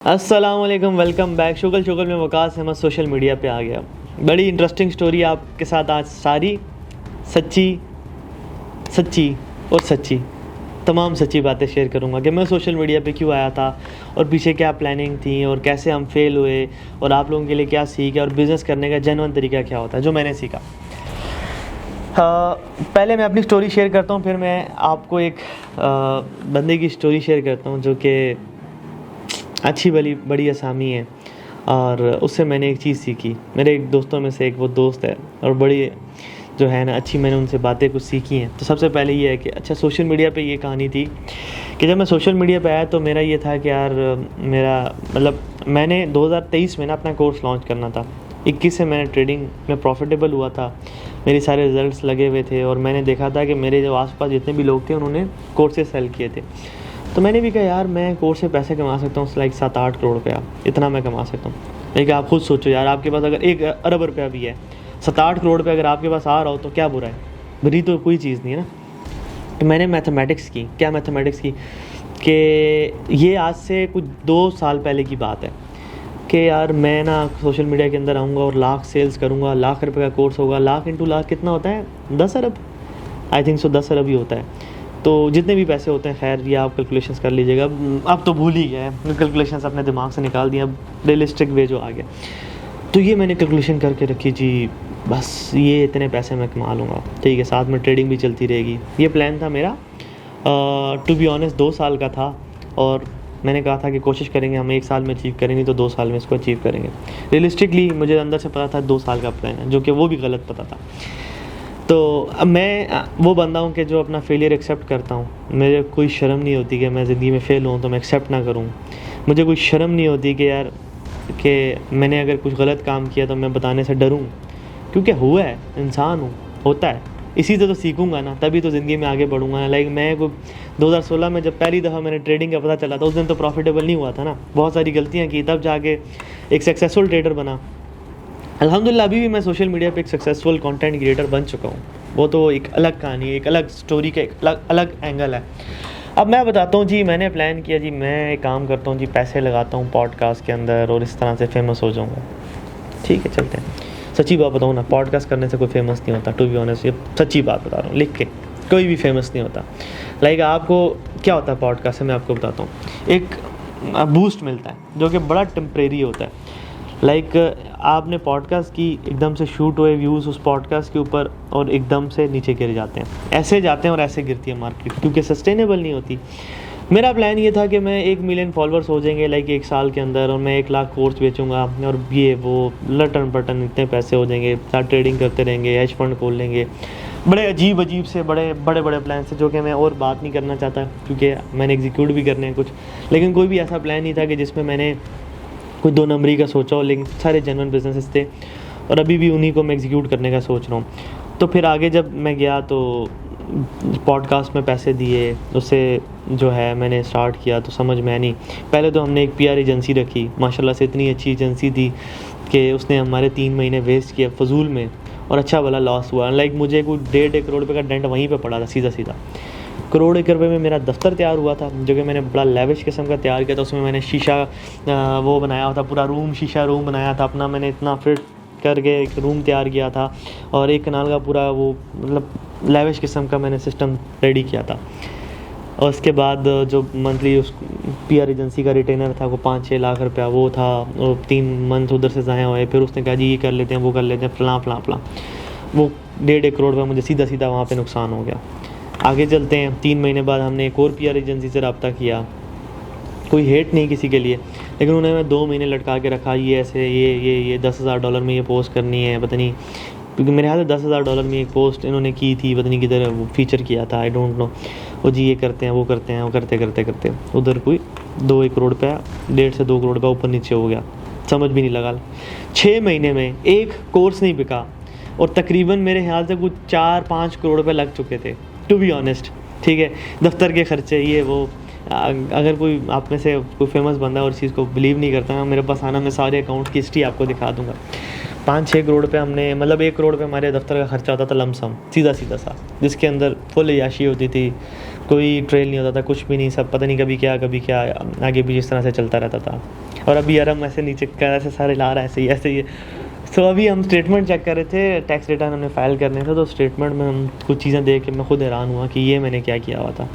अस्सलाम वालेकुम, welcome back. शुगल में वकास अहमद सोशल मीडिया पे आ गया। बड़ी इंटरेस्टिंग स्टोरी आपके साथ आज, सारी सच्ची और सच्ची तमाम सच्ची बातें शेयर करूंगा कि मैं सोशल मीडिया पे क्यों आया था और पीछे क्या प्लानिंग थी और कैसे हम फेल हुए और आप लोगों के लिए क्या सीखा और बिज़नेस करने का जेन्युइन तरीका क्या होता है जो मैंने सीखा। पहले मैं अपनी स्टोरी शेयर करता हूँ, फिर मैं आपको एक बंदे की स्टोरी शेयर करता हूँ जो कि अच्छी भली बड़ी असामी है और उससे मैंने एक चीज़ सीखी। मेरे एक दोस्तों में से एक वो दोस्त है और बड़ी जो है ना अच्छी मैंने उनसे बातें कुछ सीखी हैं। तो सबसे पहले ये है कि अच्छा, सोशल मीडिया पे ये कहानी थी कि जब मैं सोशल मीडिया पे आया तो मेरा ये था कि यार मेरा मतलब मैंने 2023 में ना अपना कोर्स लॉन्च करना था। 21 से मैंने ट्रेडिंग में प्रॉफिटेबल हुआ था, मेरे सारे रिज़ल्ट्स लगे हुए थे और मैंने देखा था कि मेरे जो आसपास जितने भी लोग थे उन्होंने कोर्सेज सेल किए थे। तो मैंने भी कहा यार मैं कोर्स से पैसे कमा सकता हूँ, लाइक 7-8 करोड़ रुपया, इतना मैं कमा सकता हूँ। लेकिन आप खुद सोचो यार, आपके पास अगर 1 अरब रुपया भी है, 7-8 करोड़ रुपया अगर आपके पास आ रहा हो तो क्या बुरा है? बुरी तो कोई चीज़ नहीं है ना। तो मैंने मैथमेटिक्स की, क्या मैथमेटिक्स की कि ये आज से कुछ 2 साल पहले की बात है कि यार मैं ना सोशल मीडिया के अंदर आऊँगा और लाख सेल्स करूँगा, लाख रुपये का कोर्स होगा। लाख इंटू लाख कितना होता है? 10 अरब, आई थिंक सो 10 अरब ही होता है। तो जितने भी पैसे होते हैं, खैर ये आप कैलकुलेशंस कर लीजिएगा, अब तो भूल ही गया है, कैलकुलेशंस अपने दिमाग से निकाल दिया, अब रियलिस्टिक वे जो आ गया। तो ये मैंने कैलकुलेशन करके रखी जी, बस ये इतने पैसे मैं कमा लूँगा, ठीक है, साथ में ट्रेडिंग भी चलती रहेगी। ये प्लान था मेरा, टू बी ऑनेस्ट 2 साल का था और मैंने कहा था कि कोशिश करेंगे हम 1 साल में अचीव करेंगे तो 2 साल में इसको अचीव करेंगे। रियलिस्टिकली मुझे अंदर से पता था 2 साल का प्लान है, जो कि वो भी गलत पता था। तो अब मैं वो बंदा हूँ कि जो अपना फेलियर एक्सेप्ट करता हूँ। मुझे कोई शर्म नहीं होती कि मैं ज़िंदगी में फ़ेल हूँ तो मैं एक्सेप्ट ना करूँ। मुझे कोई शर्म नहीं होती कि यार कि मैंने अगर कुछ गलत काम किया तो मैं बताने से डरूँ, क्योंकि हुआ है, इंसान हूँ, होता है, इसी से तो सीखूंगा ना, तभी तो ज़िंदगी में आगे बढ़ूंगा। लाइक मैं को 2016 में जब पहली दफ़ा मैंने ट्रेडिंग का पता चला था, उस दिन तो प्रॉफिटेबल नहीं हुआ था ना, बहुत सारी गलतियाँ की, तब जाके एक सक्सेसफुल ट्रेडर बना। अल्हम्दुलिल्लाह अभी भी मैं सोशल मीडिया पे एक सक्सेसफुल कंटेंट क्रिएटर बन चुका हूँ। वो तो एक अलग कहानी है, एक अलग स्टोरी का एक अलग एंगल है। अब मैं बताता हूँ जी, मैंने प्लान किया जी, मैं एक काम करता हूँ जी, पैसे लगाता हूँ पॉडकास्ट के अंदर और इस तरह से फेमस हो जाऊँगा। ठीक है, चलते हैं। सच्ची बात बताऊँ ना, पॉडकास्ट करने से कोई फेमस नहीं होता, टू बी ऑनेस्ट, ये सच्ची बात बता रहा हूँ, लिख के, कोई भी फेमस नहीं होता। लाइक आपको क्या होता है पॉडकास्ट से, मैं आपको बताता हूँ। एक बूस्ट मिलता है जो कि बड़ा टेम्परेरी होता है। लाइक आपने पॉडकास्ट की, एकदम से शूट हुए व्यूज़ उस पॉडकास्ट के ऊपर और एकदम से नीचे गिर जाते हैं, ऐसे जाते हैं और ऐसे गिरती है मार्केट, क्योंकि सस्टेनेबल नहीं होती। मेरा प्लान ये था कि मैं 1 मिलियन फॉलोअर्स हो जाएंगे लाइक 1 साल के अंदर और मैं 1 लाख कोर्स बेचूंगा और ये वो लटन पटन इतने पैसे हो जाएंगे, साथ ट्रेडिंग करते रहेंगे, हेज फंड खोल लेंगे। बड़े अजीब से बड़े प्लान से, जो कि मैं और बात नहीं करना चाहता क्योंकि मैंने एग्जीक्यूट भी करने हैं कुछ, लेकिन कोई भी ऐसा प्लान नहीं था कि जिसमें मैंने कोई 2 नंबरी का सोचा हो, लेकिन सारे जेन्युइन बिजनेसेस थे और अभी भी उन्हीं को मैं एग्जीक्यूट करने का सोच रहा हूँ। तो फिर आगे जब मैं गया तो पॉडकास्ट में पैसे दिए, उससे जो है मैंने स्टार्ट किया तो समझ में नहीं। पहले तो हमने एक PR एजेंसी रखी, माशाल्लाह से इतनी अच्छी एजेंसी थी कि उसने हमारे 3 महीने वेस्ट किया फजूल में और अच्छा वाला लॉस हुआ। लाइक मुझे कोई 1.5 करोड़ रुपये का डेंट वहीं पर पड़ा था, सीधा 1 करोड़ रुपये में मेरा दफ्तर तैयार हुआ था, जो कि मैंने बड़ा लेविश किस्म का तैयार किया था। उसमें मैंने शीशा वो बनाया हुआ था, पूरा रूम, शीशा रूम बनाया था अपना, मैंने इतना फिट करके एक रूम तैयार किया था और 1 कनाल का पूरा वो मतलब लेविश किस्म का मैंने सिस्टम रेडी किया था। और उसके बाद जो मंथली उस PR एजेंसी का रिटेनर था वो 5-6 लाख रुपया वो था, और 3 मंथ उधर से ज़ाया हुए। फिर उसने कहा जी ये कर लेते हैं, वो कर लेते हैं, फलां, वो 1.5 करोड़ रुपये मुझे सीधा वहाँ पे नुकसान हो गया। आगे चलते हैं, 3 महीने बाद हमने एक और PR एजेंसी से रब्ता किया, कोई हेट नहीं किसी के लिए, लेकिन उन्होंने 2 महीने लटका के रखा, ये ऐसे ये $10,000 में ये पोस्ट करनी है, पता नहीं, क्योंकि मेरे ख्याल से $10,000 में एक पोस्ट इन्होंने की थी, पता नहीं किधर वो फीचर किया था, आई डोंट नो। वो जी ये करते हैं, वो करते हैं, वो करते उधर कोई 2-1 करोड़ रुपया, 1.5 से 2 करोड़ रुपया ऊपर नीचे हो गया, समझ भी नहीं लगा। 6 महीने में एक कोर्स नहीं बिका और तकरीबन मेरे ख्याल से कुछ 4-5 करोड़ रुपये लग चुके थे, टू बी ऑनेस्ट। ठीक है, दफ्तर के खर्चे, ये वो। अगर कोई आप में से कोई फेमस बंदा और चीज़ को बिलीव नहीं करता, मेरे पास आना, मैं सारे अकाउंट की हिस्ट्री आपको दिखा दूंगा। 5-6 करोड़ रुपये हमने, मतलब 1 करोड़ रुपये हमारे दफ्तर का खर्चा होता था लमसम, सीधा सा, जिसके अंदर फुल याशी होती थी, कोई ट्रेल नहीं होता था, कुछ भी नहीं, सब पता नहीं कभी क्या आगे भी इस तरह से चलता रहता था। और अभी यार हम ऐसे नीचे कर ऐसे सारे ला रहा है, ऐसे ही है। तो अभी हम स्टेटमेंट चेक कर रहे थे, टैक्स रिटर्न हमने फाइल करने थे, तो स्टेटमेंट में हम कुछ चीज़ें देख के मैं खुद हैरान हुआ कि ये मैंने क्या किया हुआ था।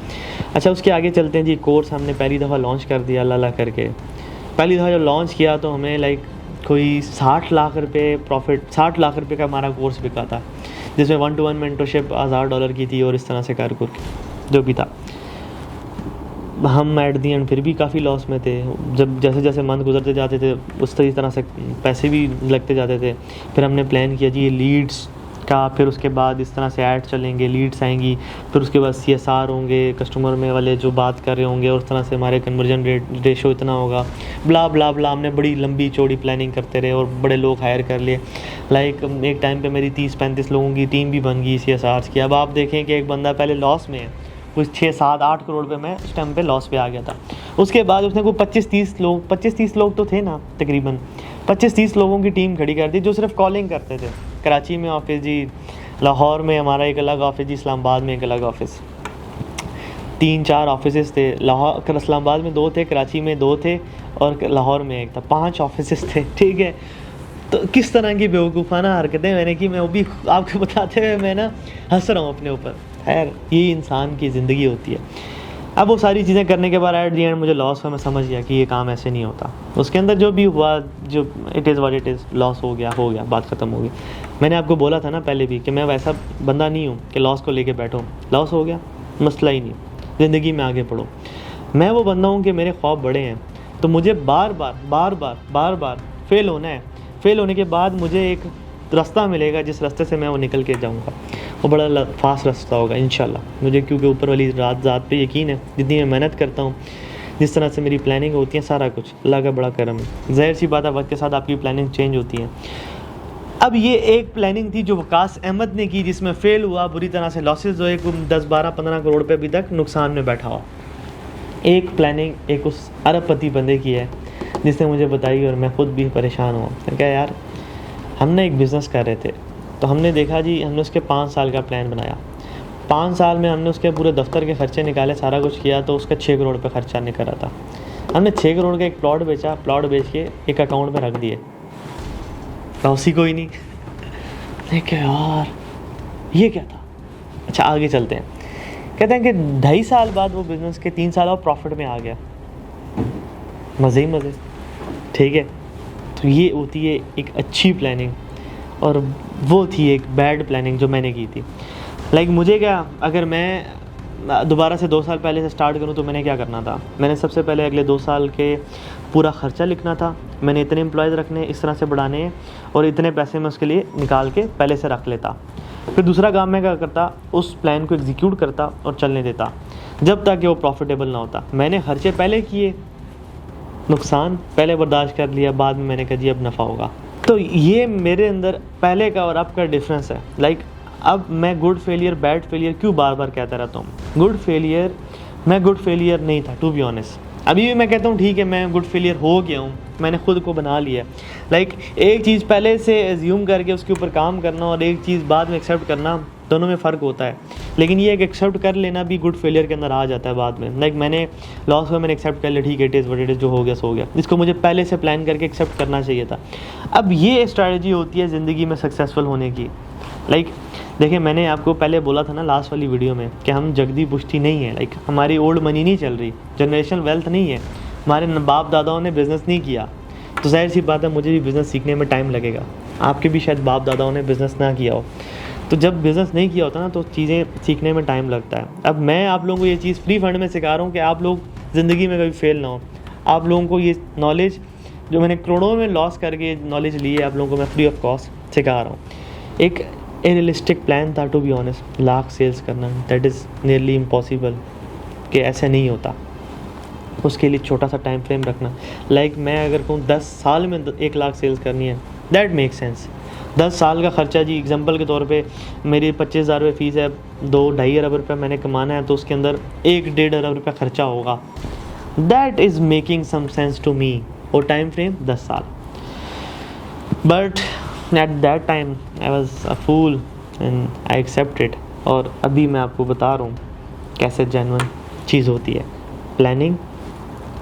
अच्छा, उसके आगे चलते हैं जी। कोर्स हमने पहली दफ़ा लॉन्च कर दिया अल्लाह करके। पहली दफ़ा जब लॉन्च किया तो हमें लाइक कोई 60 लाख रुपए प्रॉफिट, 60 लाख रुपए का हमारा कोर्स बिका था, जिसमें 1-to-1 मेंटरशिप $1000 की थी और इस तरह से कर जो भी था। हम एट दी एंड फिर भी काफ़ी लॉस में थे। जब जैसे जैसे मंथ गुजरते जाते थे उस तरह से पैसे भी लगते जाते थे। फिर हमने प्लान किया जी ये लीड्स का, फिर उसके बाद इस तरह से ऐड चलेंगे, लीड्स आएंगी, फिर उसके बाद CSR होंगे, कस्टमर में वाले जो बात कर रहे होंगे, और उस तरह से हमारे कन्वर्जन रेशो इतना होगा, ब्ला ब्ला ब्ला। हमने बड़ी लंबी चौड़ी प्लानिंग करते रहे और बड़े लोग हायर कर लिए। लाइक एक टाइम पे मेरी 30-35 लोगों की टीम भी बन गई CSRs की। अब आप देखें कि एक बंदा पहले लॉस में है, कुछ 6-7-8 करोड़ पे मैं उस टाइम पे लॉस पे आ गया था। उसके बाद उसने कोई 25-30 लोग तो थे ना, तकरीबन 25-30 लोगों की टीम खड़ी कर दी जो सिर्फ कॉलिंग करते थे। कराची में ऑफिस जी, लाहौर में हमारा एक अलग ऑफिस जी, इस्लामाबाद में एक अलग ऑफिस, 3-4 ऑफिस थे। लाहौर इस्लामाबाद में 2 थे, कराची में 2 थे और लाहौर में 1 था, 5 ऑफिस थे। ठीक है, तो किस तरह की बेवकूफ़ाना हरकतें मैंने की, मैं वो भी आपको बताते हुए मैं ना हंस रहा हूँ अपने ऊपर। खैर, ये इंसान की ज़िंदगी होती है। अब वो सारी चीज़ें करने के बाद एट दी एंड मुझे लॉस हुआ। मैं समझ गया कि ये काम ऐसे नहीं होता। उसके अंदर जो भी हुआ, जो it is what it is, loss हो गया, बात ख़त्म हो गई। मैंने आपको बोला था ना पहले भी कि मैं वैसा बंदा नहीं हूँ कि लॉस को लेके बैठो। लॉस हो गया, मसला ही नहीं, ज़िंदगी में आगे बढ़ो। मैं वो बंदा हूँ कि मेरे ख्वाब बड़े हैं, तो मुझे बार बार फेल होना है। फेल होने के बाद मुझे एक रास्ता मिलेगा जिस रास्ते से मैं वो निकल के जाऊँगा। वो बड़ा फास्ट रास्ता होगा इंशाल्लाह मुझे, क्योंकि ऊपर वाली ज़ात पे यकीन है। जितनी मैं मेहनत करता हूँ, जिस तरह से मेरी प्लानिंग होती है, सारा कुछ अल्लाह का बड़ा करम है। ज़ाहिर सी बात है, वक्त के साथ आपकी प्लानिंग चेंज होती है। अब ये एक प्लानिंग थी जो वकास अहमद ने की, जिसमें फ़ेल हुआ, बुरी तरह से लॉसेज हुए, 10-12-15 करोड़ पे अभी तक नुकसान में बैठा हुआ। एक प्लानिंग एक उस अरबपति बंदे की है जिसने मुझे बताई और मैं ख़ुद भी परेशान हुआ। मैं क्या यार, हम ना एक बिज़नेस कर रहे थे, तो हमने देखा जी, हमने उसके 5 साल का प्लान बनाया। 5 साल में हमने उसके पूरे दफ्तर के खर्चे निकाले, सारा कुछ किया, तो उसका 6 करोड़ पे खर्चा निकल रहा था। हमने 6 करोड़ का एक प्लॉट बेचा, प्लॉट बेच के एक अकाउंट में रख दिए, लॉस ही कोई नहीं। देखा यार ये क्या था। अच्छा, आगे चलते हैं। कहते हैं कि 2.5 साल बाद वो बिज़नेस के 3 साल और प्रॉफिट में आ गया। मज़े ही मज़े, ठीक है। तो ये होती है एक अच्छी प्लानिंग, और वो थी एक बैड प्लानिंग जो मैंने की थी। लाइक मुझे क्या, अगर मैं दोबारा से 2 साल पहले से स्टार्ट करूँ तो मैंने क्या करना था। मैंने सबसे पहले अगले 2 साल के पूरा ख़र्चा लिखना था। मैंने इतने एम्प्लॉयज़ रखने, इस तरह से बढ़ाने हैं, और इतने पैसे मैं उसके लिए निकाल के पहले से रख लेता। फिर दूसरा काम मैं क्या करता, उस प्लान को एग्जीक्यूट करता और चलने देता जब तक कि वो प्रॉफिटेबल ना होता। मैंने खर्चे पहले किए, नुकसान पहले बर्दाश्त कर लिया, बाद में मैंने कहा जी अब नफ़ा होगा। तो ये मेरे अंदर पहले का और अब का डिफरेंस है। लाइक अब मैं गुड फेलियर बैड फेलियर क्यों बार बार कहता रहता हूँ। मैं गुड फेलियर नहीं था, टू बी ऑनेस्ट। अभी भी मैं कहता हूँ ठीक है, मैं गुड फेलियर हो गया हूँ, मैंने खुद को बना लिया। लाइक एक चीज़ पहले से एज्यूम करके उसके ऊपर काम करना और एक चीज़ बाद में एक्सेप्ट करना, दोनों में फ़र्क होता है। लेकिन ये एक एक्सेप्ट कर लेना भी गुड फेलियर के अंदर आ जाता है बाद में। लाइक मैंने लॉस हुआ, मैंने एक्सेप्ट कर लिया, ठीक है, it is what it is, जो हो गया सो हो गया। इसको मुझे पहले से प्लान करके एक्सेप्ट करना चाहिए था। अब ये स्ट्रैटेजी होती है ज़िंदगी में सक्सेसफुल होने की। लाइक देखिए, मैंने आपको पहले बोला था ना लास्ट वाली वीडियो में कि हम जगदी पुश्ती नहीं है। लाइक हमारी ओल्ड मनी नहीं चल रही, जनरेशनल वेल्थ नहीं है, हमारे बाप दादाओं ने बिज़नेस नहीं किया। तो जाहिर सी बात है मुझे भी बिज़नेस सीखने में टाइम लगेगा, आपके भी शायद बाप दादाओं ने बिज़नेस ना किया हो। तो जब बिज़नेस नहीं किया होता ना, तो चीज़ें सीखने में टाइम लगता है। अब मैं आप लोगों को ये चीज़ फ्री फंड में सिखा रहा हूँ कि आप लोग ज़िंदगी में कभी फेल ना हो। आप लोगों को ये नॉलेज जो मैंने करोड़ों में लॉस करके नॉलेज ली है, आप लोगों को मैं फ्री ऑफ कॉस्ट सिखा रहा हूँ। एक रियलिस्टिक प्लान था, to be honest, lakh sales करना, दैट इज़ नियरली इम्पॉसिबल, कि ऐसे नहीं होता। उसके लिए छोटा सा टाइम फ्रेम रखना। लाइक मैं अगर कहूँ 10 साल में 1 लाख सेल्स करनी है, दैट मेक सेंस। 10 साल का खर्चा जी, एग्जांपल के तौर पे मेरी 25,000 रुपये फ़ीस है, 2-2.5 अरब रुपये मैंने कमाना है, तो उसके अंदर 1-1.5 अरब रुपये खर्चा होगा। That is making some sense to me. और टाइम फ्रेम 10 साल। But at that time I was a fool and I accepted. और अभी मैं आपको बता रहा हूँ कैसे जेन्युइन चीज़ होती है। प्लानिंग,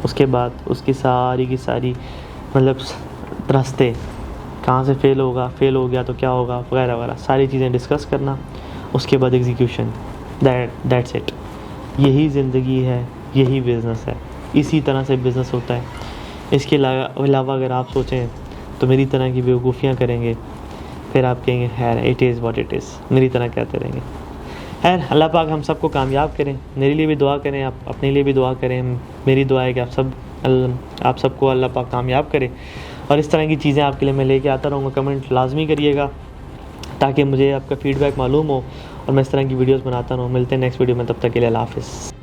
उसके बाद उसकी सारी की सारी मतलब रास्ते, कहाँ से फेल हो गया तो क्या होगा, वगैरह वगैरह सारी चीज़ें डिस्कस करना। उसके बाद एग्जीक्यूशन, दैट्स इट। यही ज़िंदगी है, यही बिज़नेस है, इसी तरह से बिज़नेस होता है। इसके अलावा अगर आप सोचें तो मेरी तरह की बेवकूफ़ियाँ करेंगे, फिर आप कहेंगे खैर it is what it is, मेरी तरह कहते रहेंगे। खैर अल्लाह पाक हम सबको कामयाब करें। मेरे लिए भी दुआ करें, आप अपने लिए भी दुआ करें। मेरी दुआ है कि आप सबको अल्लाह पाक कामयाब करे। और इस तरह की चीज़ें आपके लिए मैं लेके आता रहूँगा। कमेंट लाजमी करिएगा ताकि मुझे आपका फ़ीडबैक मालूम हो और मैं इस तरह की वीडियोस बनाता रहूँ। मिलते हैं नेक्स्ट वीडियो में, तब तक के लिए अल्लाह हाफ़िज़।